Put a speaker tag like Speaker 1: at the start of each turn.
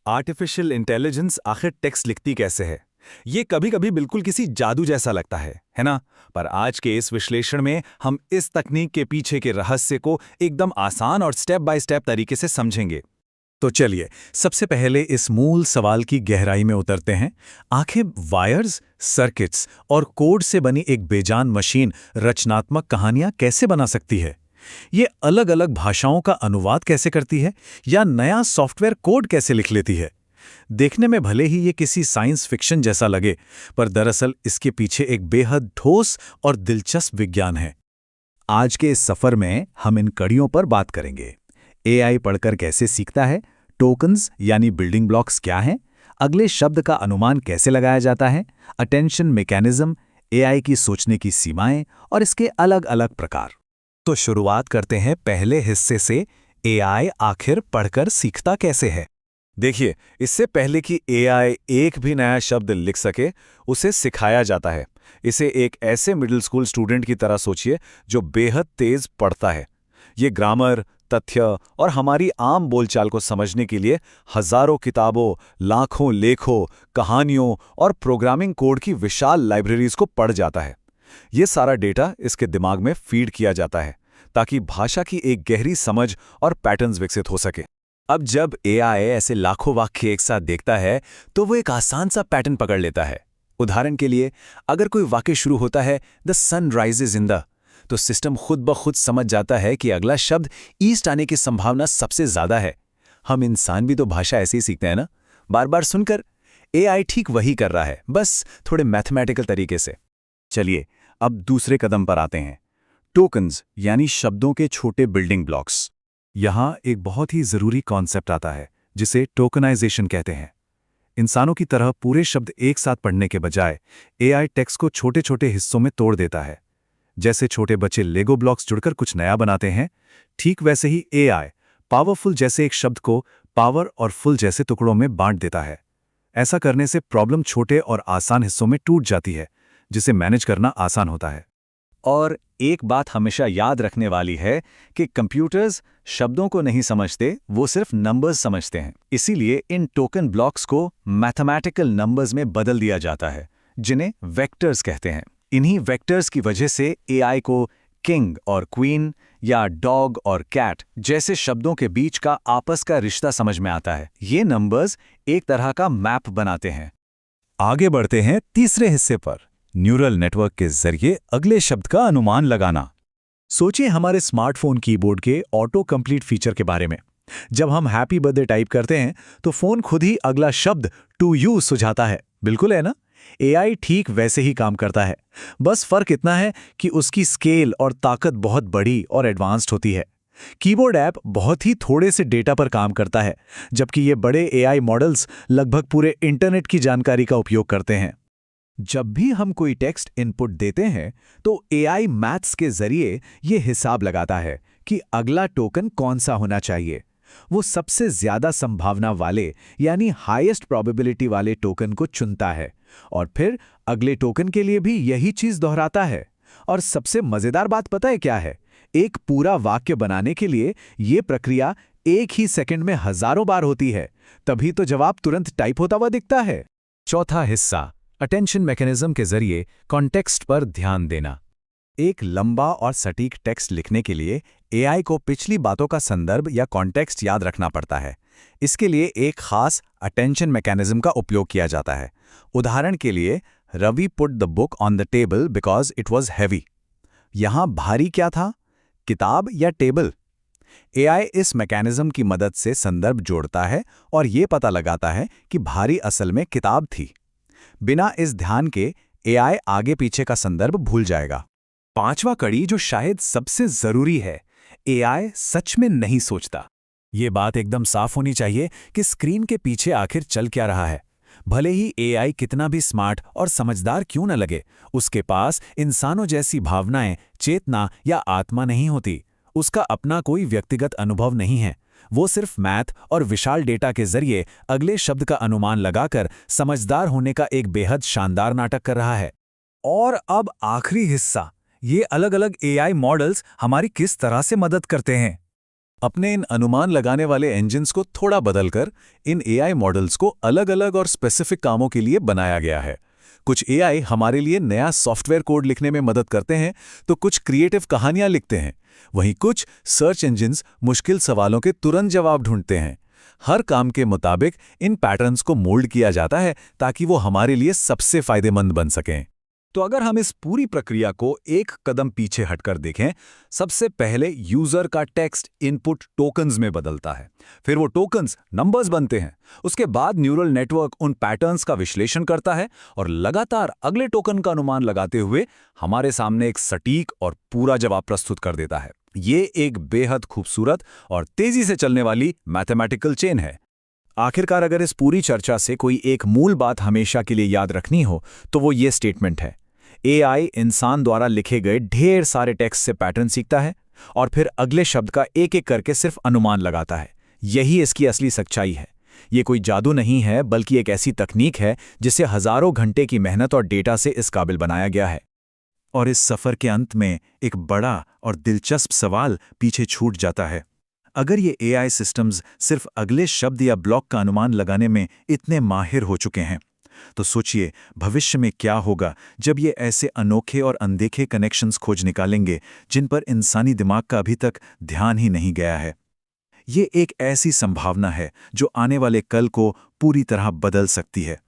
Speaker 1: Artificial intelligence आखिर text लिखती कैसे है? ये कभी-कभी बिल्कुल किसी जादू जैसा लगता है ना? पर आज के इस विश्लेषण में हम इस तकनीक के पीछे के रहस्य को एकदम आसान और स्टेप बाय स्टेप तरीके से समझेंगे। तो चलिए, सबसे पहले इस मूल सवाल की गहराई में उतरते हैं। आखिर वायर्स, सर्किट्स और कोड से बनी एक बेजान मशीन रचनात्मक कहानियां कैसे बना सकती है? ये अलग-अलग भाषाओं का अनुवाद कैसे करती है या नया सॉफ्टवेयर कोड कैसे लिख लेती है? देखने में भले ही ये किसी साइंस फिक्शन जैसा लगे, पर दरअसल इसके पीछे एक बेहद ठोस और दिलचस्प विज्ञान है। आज के इस सफर में हम इन कड़ियों पर बात करेंगे। एआई पढ़कर कैसे सीखता है, टोकन्स यानी बिल्डिंग ब्लॉक्स क्या हैं, अगले शब्द का अनुमान कैसे लगाया जाता है, अटेंशन मैकेनिज्म, एआई की सोचने की सीमाएं और इसके अलग-अलग प्रकार। तो शुरुआत करते हैं पहले हिस्से से, एआई आखिर पढ़कर सीखता कैसे है। देखिए, इससे पहले कि एआई एक भी नया शब्द लिख सके, उसे सिखाया जाता है। इसे एक ऐसे मिडिल स्कूल स्टूडेंट की तरह सोचिए जो बेहद तेज पढ़ता है। ये ग्रामर, तथ्य और हमारी आम बोलचाल को समझने के लिए हजारों किताबों, लाखों लेखों, कहानियों और प्रोग्रामिंग कोड की विशाल लाइब्रेरीज को पढ़ जाता है। ये सारा डेटा इसके दिमाग में फीड किया जाता है ताकि भाषा की एक गहरी समझ और पैटर्न्स विकसित हो सके। अब जब एआई ऐसे लाखों वाक्य एक साथ देखता है तो वो एक आसान सा पैटर्न पकड़ लेता है। उदाहरण के लिए, अगर कोई वाक्य शुरू होता है the sun rises in the, तो सिस्टम खुद ब खुद समझ जाता है कि अगला शब्द ईस्ट आने की संभावना सबसे ज्यादा है। हम इंसान भी तो भाषा ऐसे ही सीखते हैं ना, बार बार सुनकर। एआई ठीक वही कर रहा है, बस थोड़े मैथमेटिकल तरीके से। चलिए, अब दूसरे कदम पर आते हैं, टोकन्स यानी शब्दों के छोटे बिल्डिंग ब्लॉक्स। यहाँ एक बहुत ही जरूरी कॉन्सेप्ट आता है जिसे टोकनाइजेशन कहते हैं। इंसानों की तरह पूरे शब्द एक साथ पढ़ने के बजाय एआई टेक्स्ट को छोटे छोटे हिस्सों में तोड़ देता है। जैसे छोटे बच्चे लेगो ब्लॉक्स जुड़कर कुछ नया बनाते हैं, ठीक वैसे ही एआई पावरफुल जैसे एक शब्द को पावर और फुल जैसे टुकड़ों में बांट देता है। ऐसा करने से प्रॉब्लम छोटे और आसान हिस्सों में टूट जाती है, जिसे मैनेज करना आसान होता है। और एक बात हमेशा याद रखने वाली है कि कंप्यूटर्स शब्दों को नहीं समझते, वो सिर्फ नंबर्स समझते हैं। इसीलिए इन टोकन ब्लॉक्स को मैथमेटिकल नंबर्स में बदल दिया जाता है, जिन्हें वेक्टर्स कहते हैं। इन्हीं वेक्टर्स की वजह से एआई को किंग और क्वीन या डॉग और कैट जैसे शब्दों के बीच का आपस का रिश्ता समझ में आता है। ये नंबर्स एक तरह का मैप बनाते हैं। आगे बढ़ते हैं तीसरे हिस्से पर, न्यूरल नेटवर्क के जरिए अगले शब्द का अनुमान लगाना। सोचिए हमारे स्मार्टफोन कीबोर्ड के ऑटो कंप्लीट फीचर के बारे में। जब हम हैप्पी बर्थडे टाइप करते हैं तो फोन खुद ही अगला शब्द टू यू सुझाता है, बिल्कुल है ना? एआई ठीक वैसे ही काम करता है, बस फर्क इतना है कि उसकी स्केल और ताकत बहुत बड़ी और एडवांस्ड होती है। कीबोर्ड ऐप बहुत ही थोड़े से डेटा पर काम करता है, जबकि ये बड़े एआई मॉडल्स लगभग पूरे इंटरनेट की जानकारी का उपयोग करते हैं। जब भी हम कोई टेक्स्ट इनपुट देते हैं तो एआई मैथ्स के जरिए ये हिसाब लगाता है कि अगला टोकन कौन सा होना चाहिए। वो सबसे ज्यादा संभावना वाले यानी हाईएस्ट प्रोबेबिलिटी वाले टोकन को चुनता है और फिर अगले टोकन के लिए भी यही चीज दोहराता है। और सबसे मजेदार बात पता है क्या है? एक पूरा वाक्य बनाने के लिए ये प्रक्रिया एक ही सेकंड में हजारों बार होती है, तभी तो जवाब तुरंत टाइप होता हुआ दिखता है। चौथा हिस्सा, अटेंशन मैकेनिज्म के जरिए कॉन्टेक्स्ट पर ध्यान देना। एक लंबा और सटीक टेक्स्ट लिखने के लिए एआई को पिछली बातों का संदर्भ या कॉन्टेक्स्ट याद रखना पड़ता है। इसके लिए एक खास अटेंशन मैकेनिज्म का उपयोग किया जाता है। उदाहरण के लिए, Ravi put the book on the table because it was heavy. यहां भारी क्या था, किताब या टेबल? एआई इस मैकेनिज्म की मदद से संदर्भ जोड़ता है और ये पता लगाता है कि भारी असल में किताब थी। बिना इस ध्यान के एआई आगे पीछे का संदर्भ भूल जाएगा। पांचवा कड़ी, जो शायद सबसे जरूरी है, एआई सच में नहीं सोचता। ये बात एकदम साफ होनी चाहिए कि स्क्रीन के पीछे आखिर चल क्या रहा है। भले ही एआई कितना भी स्मार्ट और समझदार क्यों न लगे, उसके पास इंसानों जैसी भावनाएं, चेतना या आत्मा नहीं होती। उसका अपना कोई व्यक्तिगत अनुभव नहीं है। वो सिर्फ मैथ और विशाल डेटा के जरिए अगले शब्द का अनुमान लगाकर समझदार होने का एक बेहद शानदार नाटक कर रहा है। और अब आखिरी हिस्सा, ये अलग अलग एआई मॉडल्स हमारी किस तरह से मदद करते हैं। अपने इन अनुमान लगाने वाले इंजन्स को थोड़ा बदलकर इन एआई मॉडल्स को अलग-अलग और स्पेसिफिक कामों के लिए बनाया गया है। कुछ एआई हमारे लिए नया सॉफ्टवेयर कोड लिखने में मदद करते हैं, तो कुछ क्रिएटिव कहानियां लिखते हैं। वहीं कुछ सर्च इंजन्स मुश्किल सवालों के तुरंत जवाब ढूंढते हैं। हर काम के मुताबिक इन पैटर्न्स को मोल्ड किया जाता है ताकि वो हमारे लिए सबसे फायदेमंद बन सकें। तो अगर हम इस पूरी प्रक्रिया को एक कदम पीछे हटकर देखें, सबसे पहले यूजर का टेक्स्ट इनपुट टोकन्स में बदलता है। फिर वो टोकन्स नंबर्स बनते हैं। उसके बाद न्यूरल नेटवर्क उन पैटर्न्स का विश्लेषण करता है और लगातार अगले टोकन का अनुमान लगाते हुए हमारे सामने एक सटीक और पूरा जवाब प्रस्तुत कर देता है। ये एक बेहद खूबसूरत और तेजी से चलने वाली मैथमेटिकल चेन है। आखिरकार अगर इस पूरी चर्चा से कोई एक मूल बात हमेशा के लिए याद रखनी हो, तो वो ये स्टेटमेंट है: एआई इंसान द्वारा लिखे गए ढेर सारे टेक्स्ट से पैटर्न सीखता है और फिर अगले शब्द का एक-एक करके सिर्फ अनुमान लगाता है। यही इसकी असली सच्चाई है। ये कोई जादू नहीं है, बल्कि एक ऐसी तकनीक है जिसे हजारों घंटे की मेहनत और डेटा से इस काबिल बनाया गया है। और इस सफर के अंत में एक बड़ा और दिलचस्प सवाल पीछे छूट जाता है। अगर ये एआई सिस्टम्स सिर्फ अगले शब्द या ब्लॉक का अनुमान लगाने में इतने माहिर हो चुके हैं, तो सोचिए भविष्य में क्या होगा जब ये ऐसे अनोखे और अनदेखे कनेक्शंस खोज निकालेंगे जिन पर इंसानी दिमाग का अभी तक ध्यान ही नहीं गया है। ये एक ऐसी संभावना है जो आने वाले कल को पूरी तरह बदल सकती है।